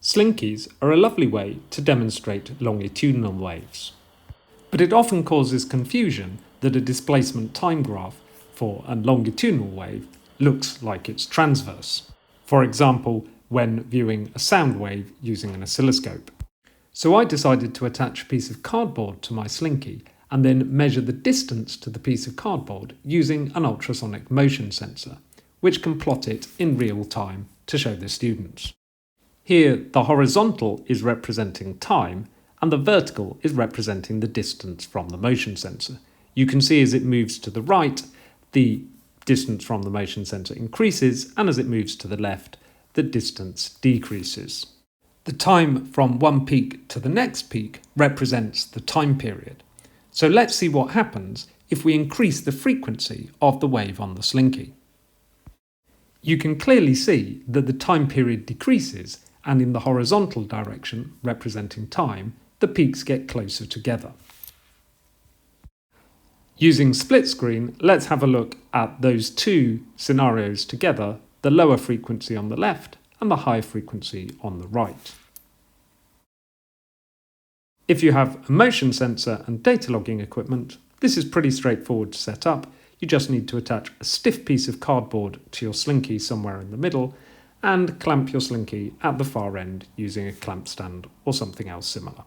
Slinkies are a lovely way to demonstrate longitudinal waves, but it often causes confusion that a displacement time graph for a longitudinal wave looks like it's transverse, for example when viewing a sound wave using an oscilloscope. So I decided to attach a piece of cardboard to my slinky and then measure the distance to the piece of cardboard using an ultrasonic motion sensor, which can plot it in real time to show the students. Here, the horizontal is representing time and the vertical is representing the distance from the motion sensor. You can see as it moves to the right, the distance from the motion sensor increases, and as it moves to the left, the distance decreases. The time from one peak to the next peak represents the time period. So let's see what happens if we increase the frequency of the wave on the slinky. You can clearly see that the time period decreases, and in the horizontal direction, representing time, the peaks get closer together. Using split screen, let's have a look at those two scenarios together, the lower frequency on the left and the high frequency on the right. If you have a motion sensor and data logging equipment, this is pretty straightforward to set up. You just need to attach a stiff piece of cardboard to your slinky somewhere in the middle and clamp your slinky at the far end using a clamp stand or something else similar.